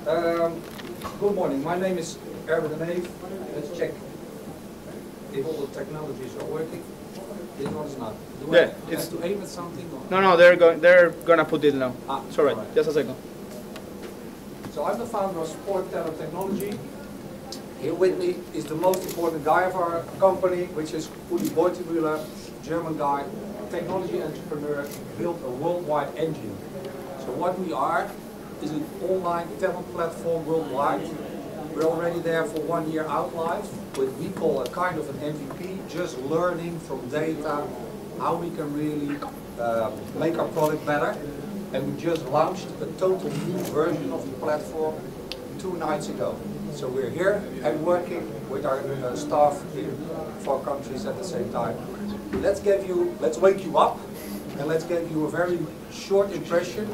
Good morning. My name is Erwin and Neef. Let's check if all the technologies are working. This one is not. Do I have to aim at something? Or? No, they're gonna put it now. It's alright. Just a second. So I'm the founder of Sport Talent Technology. Here with me is the most important guy of our company, which is Uli Beutemüller, German guy, technology entrepreneur, built a worldwide engine. So what we are is an online talent platform worldwide. We're already there for 1 year out live, what we call a kind of an MVP, just learning from data how we can really make our product better. And we just launched a total new version of the platform 2 nights ago. So we're here and working with our staff in 4 countries at the same time. Let's wake you up and let's give you a very short impression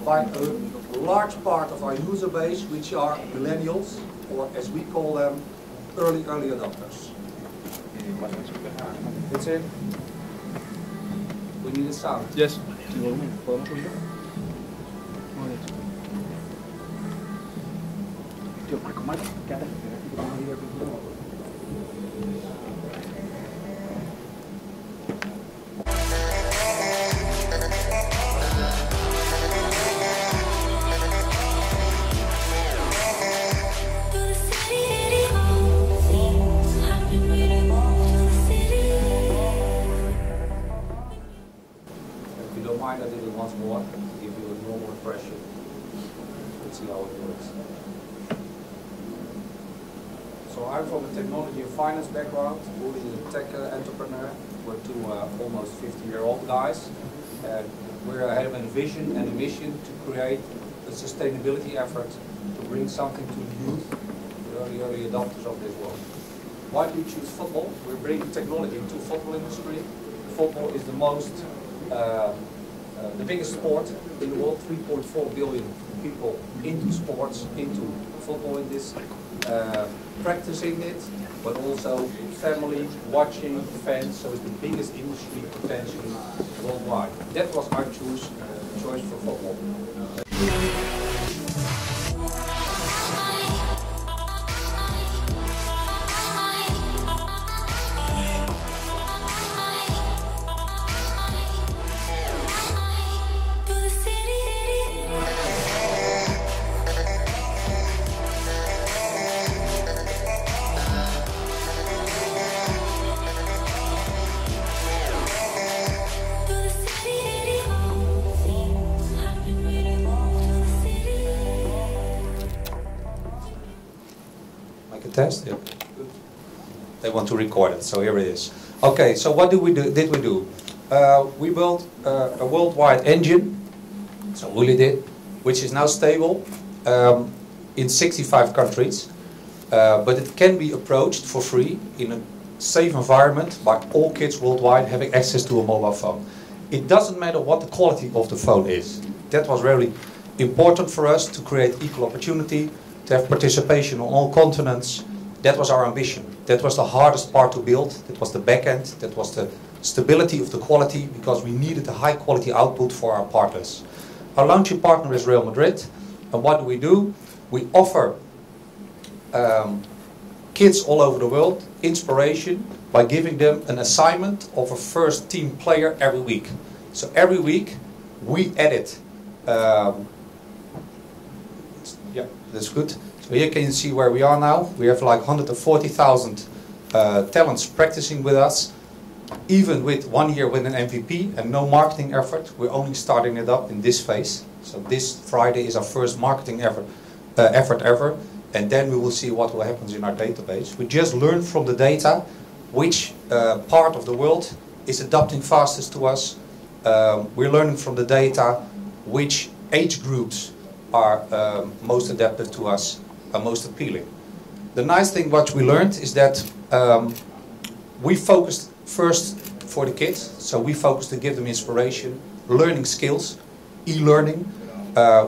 by a large part of our user base, which are millennials, or as we call them, early adopters. That's it. We need a sound. Yes. I did it once more to give you a normal impression. Let's see how it works. So I'm from a technology and finance background. Uli is a tech entrepreneur. We're 2 almost 50-year-old guys. And we're having a vision and a mission to create a sustainability effort to bring something to the youth, the early adopters of this world. Why do we choose football? We're bringing technology to the football industry. Football is the most the biggest sport in the world, 3.4 billion people into sports, into football in this, practicing it, but also family, watching, fans, so it's the biggest industry potentially worldwide. That was our choice for football. Test? Yeah. They want to record it, so here it is. Okay, so what did we do? We built a worldwide engine, so Uli did, which is now stable in 65 countries, but it can be approached for free in a safe environment by all kids worldwide having access to a mobile phone. It doesn't matter what the quality of the phone is. That was really important for us to create equal opportunity, to have participation on all continents. That was our ambition. That was the hardest part to build. That was the back end. That was the stability of the quality, because we needed a high quality output for our partners. Our launching partner is Real Madrid. And what do? We offer kids all over the world inspiration by giving them an assignment of a first team player every week. So every week we edit. Yeah, that's good. So here can you see where we are now. We have like 140,000 talents practicing with us. Even with 1 year with an MVP and no marketing effort, we're only starting it up in this phase. So this Friday is our first marketing effort ever. And then we will see what will happen in our database. We just learn from the data which part of the world is adapting fastest to us. We're learning from the data which age groups are most adaptive to us, are most appealing. The nice thing what we learned is that we focused first for the kids, so we focused to give them inspiration, learning skills, e-learning,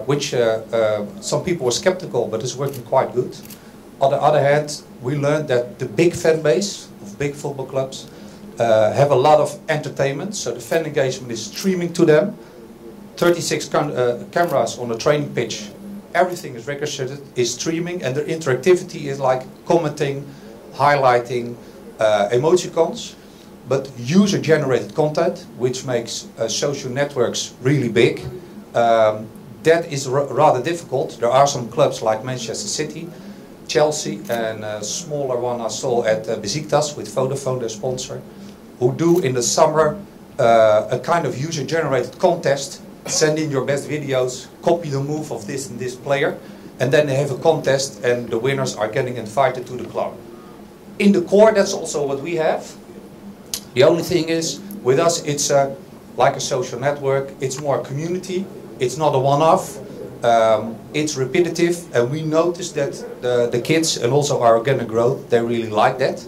which some people were skeptical, but it's working quite good. On the other hand, we learned that the big fan base of big football clubs have a lot of entertainment, so the fan engagement is streaming to them. 36 cameras on the training pitch everything is recorded, is streaming, and the interactivity is like commenting, highlighting, emoticons, but user-generated content, which makes social networks really big. That is rather difficult. There are some clubs like Manchester City, Chelsea, and a smaller one I saw at Besiktas with Vodafone, their sponsor, who do in the summer a kind of user-generated contest. Send in your best videos, copy the move of this and this player, and then they have a contest and the winners are getting invited to the club. In the core, that's also what we have. The only thing is, with us, it's like a social network. It's more a community. It's not a one-off. It's repetitive, and we notice that the kids and also our organic growth, they really like that,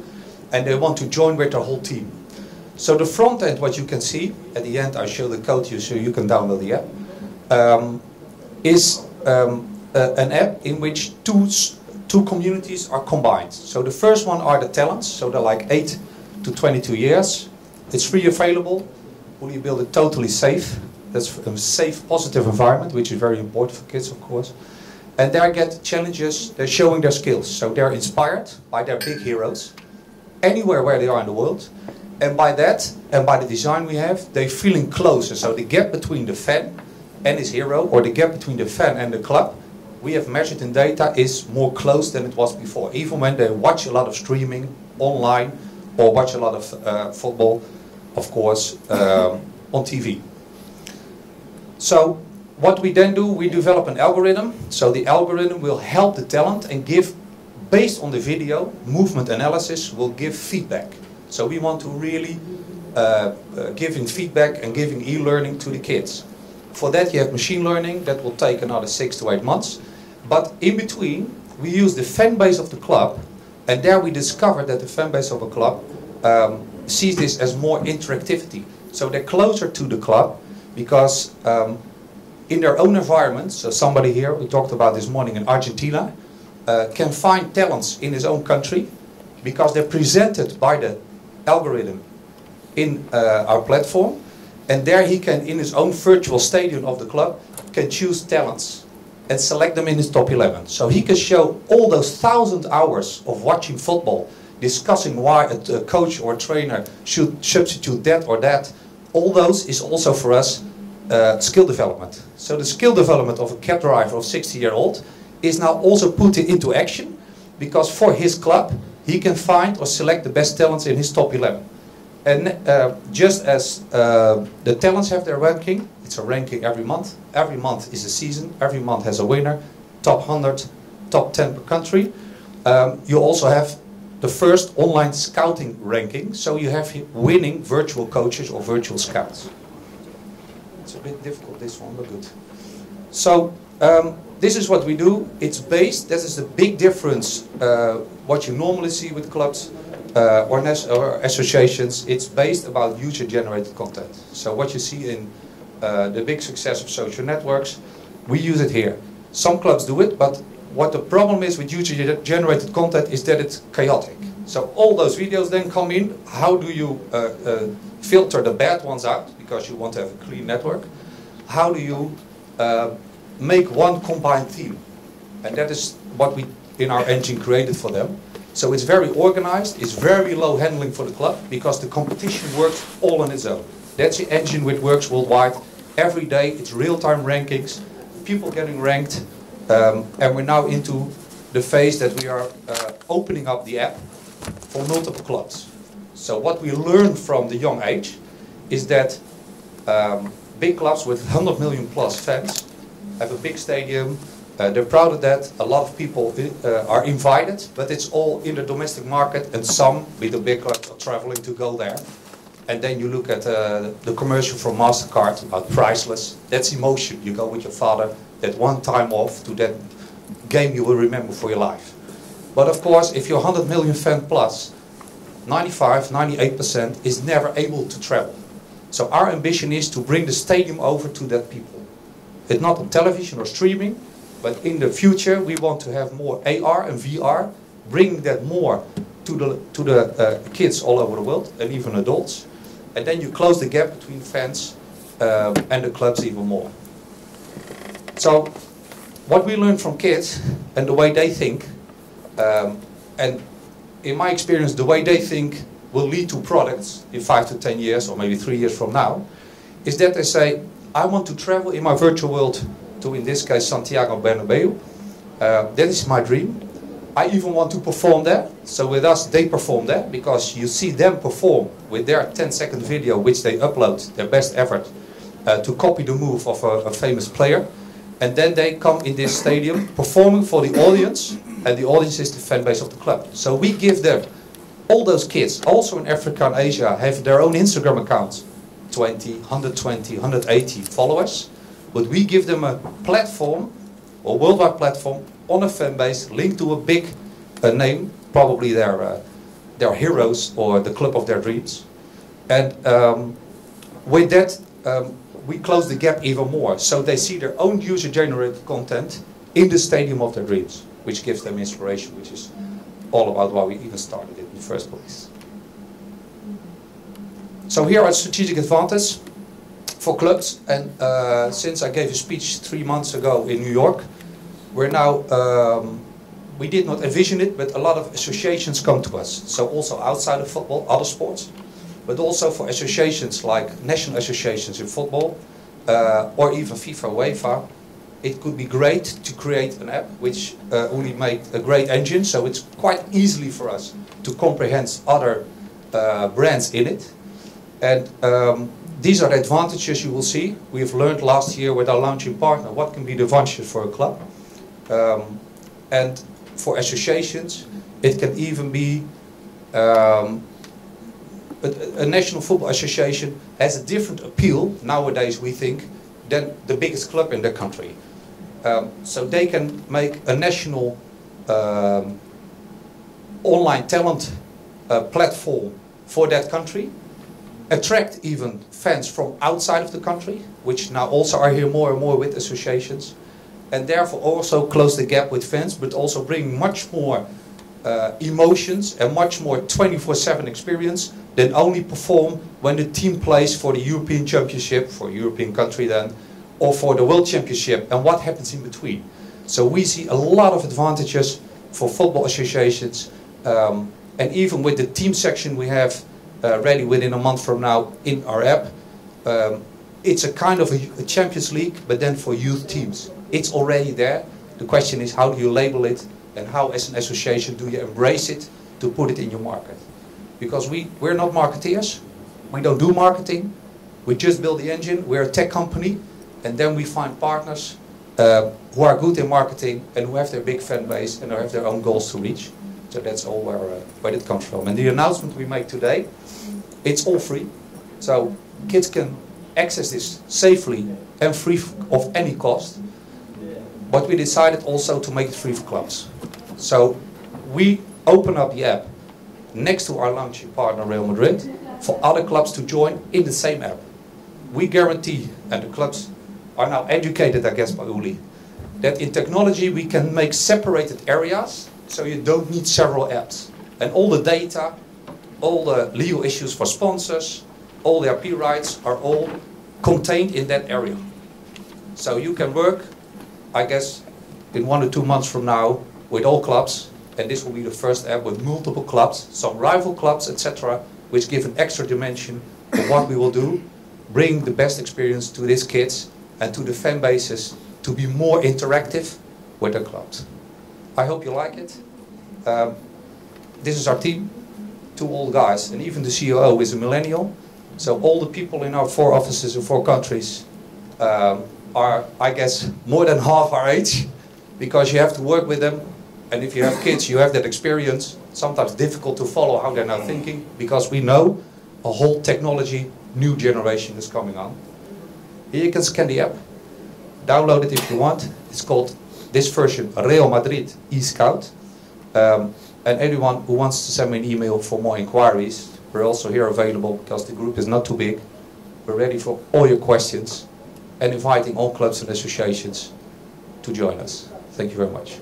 and they want to join with their whole team. So the front end, what you can see, at the end I show the code to you so you can download the app, is an app in which two communities are combined. So the first one are the talents, so they're like 8 to 22 years. It's free available. We build it totally safe. That's a safe, positive environment, which is very important for kids, of course. And they get challenges, they're showing their skills. So they're inspired by their big heroes, anywhere where they are in the world. And by that, and by the design we have, they're feeling closer. So the gap between the fan and his hero, or the gap between the fan and the club, we have measured in data, is more close than it was before. Even when they watch a lot of streaming online, or watch a lot of football, of course, on TV. So what we then do, we develop an algorithm. So the algorithm will help the talent and give, based on the video, movement analysis, will give feedback. So we want to really giving feedback and giving e-learning to the kids. For that you have machine learning, that will take another 6 to 8 months. But in between, we use the fan base of the club, and there we discovered that the fan base of a club sees this as more interactivity. So they're closer to the club, because in their own environment, so somebody here, we talked about this morning in Argentina, can find talents in his own country, because they're presented by the algorithm in our platform, and there he can, in his own virtual stadium of the club, can choose talents and select them in his top 11. So he can show all those 1,000 hours of watching football, discussing why a coach or a trainer should substitute that or that. All those is also for us skill development. So the skill development of a cab driver of 60-year-old is now also put into action, because for his club he can find or select the best talents in his top 11. And just as the talents have their ranking, it's a ranking every month. Every month is a season, every month has a winner, top 100, top 10 per country. You also have the first online scouting ranking, so you have winning virtual coaches or virtual scouts. It's a bit difficult, this one, but good. So this is what we do. It's based, this is the big difference, what you normally see with clubs or associations. It's based about user-generated content. So what you see in the big success of social networks, we use it here. Some clubs do it, but what the problem is with user-generated content is that it's chaotic. So all those videos then come in. How do you filter the bad ones out, because you want to have a clean network? How do you make one combined theme? And that is what we in our engine created for them. So it's very organized, it's very low handling for the club, because the competition works all on its own. That's the engine which works worldwide. Every day it's real-time rankings, people getting ranked, and we're now into the phase that we are opening up the app for multiple clubs. So what we learn from the young age is that big clubs with 100 million plus fans have a big stadium. They're proud of that. A lot of people are invited, but it's all in the domestic market, and some with the big clubs are traveling to go there. And then you look at the commercial from MasterCard about priceless. That's emotion. You go with your father, that one time off to that game you will remember for your life. But of course, if you're 100 million fan plus, 95, 98% is never able to travel. So our ambition is to bring the stadium over to that people. It's not on television or streaming, but in the future we want to have more AR and VR, bring that more to the kids all over the world, and even adults. And then you close the gap between fans and the clubs even more. So what we learn from kids and the way they think, and in my experience, the way they think will lead to products in 5 to 10 years, or maybe 3 years from now, is that they say, I want to travel in my virtual world to, in this case, Santiago Bernabeu. That is my dream. I even want to perform there. So with us, they perform there, because you see them perform with their 10-second video, which they upload, their best effort, to copy the move of a famous player. And then they come in this stadium performing for the audience, and the audience is the fan base of the club. So we give them, all those kids, also in Africa and Asia, have their own Instagram accounts, 20, 120, 180 followers. But we give them a platform, a worldwide platform, on a fan base linked to a big name, probably their heroes or the club of their dreams. And with that, we close the gap even more. So they see their own user-generated content in the stadium of their dreams, which gives them inspiration, which is all about why we even started it in the first place. So here are strategic advantages for clubs. And since I gave a speech 3 months ago in New York, we're now, we did not envision it, but a lot of associations come to us. So also outside of football, other sports, but also for associations like national associations in football, or even FIFA, UEFA. It could be great to create an app which only make a great engine, so it's quite easily for us to comprehend other brands in it. And these are the advantages you will see. We have learned last year with our launching partner what can be the advantages for a club. And for associations, it can even be a national football association has a different appeal nowadays, we think, than the biggest club in the country. So they can make a national online talent platform for that country, attract even fans from outside of the country, which now also are here more and more with associations, and therefore also close the gap with fans, but also bring much more emotions and much more 24/7 experience than only perform when the team plays for the European Championship, for a European country then, or for the World Championship, and what happens in between. So we see a lot of advantages for football associations, and even with the team section we have ready within a month from now in our app, it's a kind of a Champions League, but then for youth teams. It's already there. The question is, how do you label it, and how as an association do you embrace it to put it in your market? Because we're not marketeers, we don't do marketing, we just build the engine, we're a tech company, and then we find partners who are good in marketing and who have their big fan base and who have their own goals to reach. So that's all where it comes from. And the announcement we make today, it's all free. So kids can access this safely and free of any cost. But we decided also to make it free for clubs. So we open up the app next to our launching partner Real Madrid for other clubs to join in the same app. We guarantee, and the clubs are now educated, I guess, by Uli, that in technology we can make separated areas, so you don't need several apps. And all the data, all the legal issues for sponsors, all the IP rights are all contained in that area. So you can work, I guess, in 1 or 2 months from now with all clubs, and this will be the first app with multiple clubs, some rival clubs, etc., which give an extra dimension of what we will do, bring the best experience to these kids and to the fan bases to be more interactive with their clubs. I hope you like it. This is our team, 2 old guys, and even the COO is a millennial. So all the people in our 4 offices in 4 countries are, I guess, more than half our age, because you have to work with them, and if you have kids, you have that experience. Sometimes difficult to follow how they're now thinking, because we know a whole technology, new generation is coming on. Here you can scan the app, download it if you want. It's called, this version, Real Madrid eSCOUT. And anyone who wants to send me an email for more inquiries, we're also here available because the group is not too big. We're ready for all your questions and inviting all clubs and associations to join us. Thank you very much.